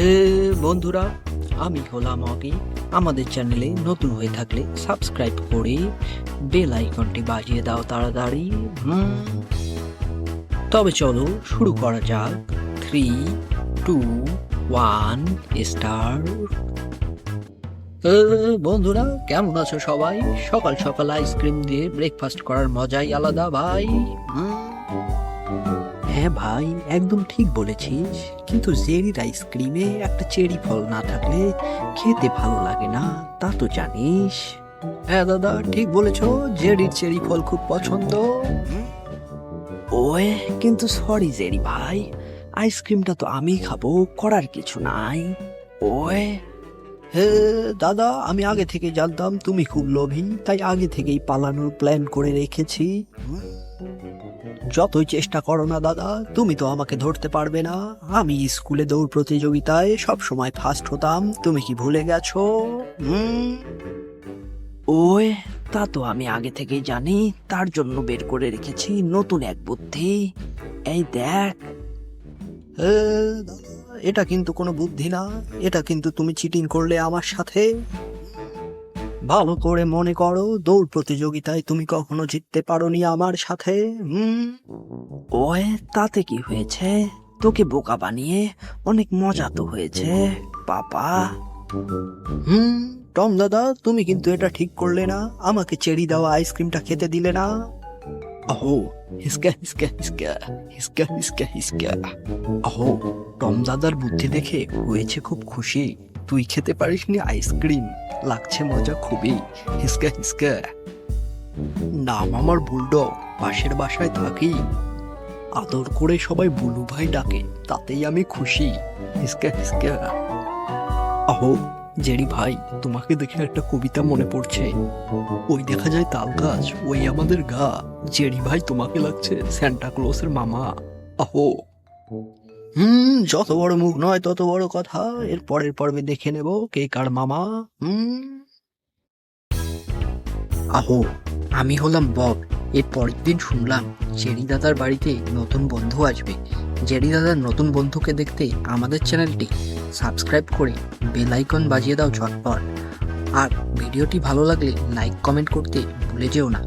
হে বন্ধুরা, আমি হলাম অগি। আমাদের চ্যানেলে নতুন হয়ে থাকলে সাবস্ক্রাইব করে বেল আইকনটি বাজিয়ে দাও তাড়াতাড়ি। তবে চলো শুরু করা যাক। 3, 2, 1 স্টার্ট। বন্ধুরা, কেমন আছো সবাই? সকাল সকাল আইসক্রিম দিয়ে ব্রেকফাস্ট করার মজাই আলাদা ভাই। হ্যাঁ ভাই, একদম ঠিক বলেছিস। কিন্তু জেরির আইসক্রিমে একটা চেরি ফল না থাকলে খেতে ভালো লাগে না, তা তো জানিস। হ্যাঁ দাদা, ঠিক বলেছো। জেরির চেরি ফল খুব পছন্দ। ওয়ে, কিন্তু সরি জেরি ভাই, আইসক্রিমটা তো আমি খাবো, করার কিছু নাই। ওয়ে হে দাদা, আমি আগে থেকে জানতাম তুমি খুব লোভী, তাই আগে থেকেই পালানোর প্ল্যান করে রেখেছি। যতই চেষ্টা করো না দাদা, তুমি তো আমাকে ধরতে পারবে না। আমি স্কুলে দৌড় প্রতিযোগিতায় সব সময় ফার্স্ট হতাম, তুমি কি ভুলে গেছো? ওই, তা তো আমি আগে থেকেই জানি, তার জন্য বের করে রেখেছি নতুন এক বুদ্ধি। এই দেখ। দাদা, এটা কিন্তু কোনো বুদ্ধি না, এটা কিন্তু তুমি চিটিং করলে আমার সাথে। ভালো করে মনে করো, দৌড় প্রতিযোগিতায় তুমি কখনো জিততে পারোনি আমার সাথে। ওয়ে, তাতে কি হয়েছে? তোকে বোকা বানিয়ে অনেক মজা তো হয়েছে পাপা। টম দাদা, তুমি কিন্তু এটা ঠিক করলে না, আমাকে চেরি দেওয়া আইসক্রিমটা খেতে দিলে না। আহো, হিসকা হিসকা হিসকা হিসকা হিসকা হিসকা। আহো, টম দাদার বুদ্ধি দেখে হয়েছে খুব খুশি। তুই খেতে পারিসনি আইসক্রিম, লাগছে মজা খুবই। হিসকা হিসকা। নাম আমার বুলডগ, পাশের বাসায় থাকি। আদর করে সবাই বুলু ভাই ডাকে, তাতেই আমি খুশি। হিসকা হিসকা। আহো জেরি ভাই, তোমাকে দেখে একটা কবিতা মনে পড়ছে। ওই দেখা যায় তাল গাছ, ওই আমাদের গা। জেরি ভাই, তোমাকে লাগছে স্যান্টা ক্লসের মামা। আহো। যত বড় মুখ নয় তত বড় কথা। এর পরের পর্বে দেখে নেব কে কার মামা। আহো, আমি হলাম বব। এর পরের দিন শুনলাম জেরি দাদার বাড়িতে নতুন বন্ধু আসবে। জেরি দাদার নতুন বন্ধুকে দেখতে আমাদের চ্যানেলটি সাবস্ক্রাইব করে বেল আইকন বাজিয়ে দাও ঝটপট। আর ভিডিওটি ভালো লাগলে লাইক কমেন্ট করতে ভুলে যেও না।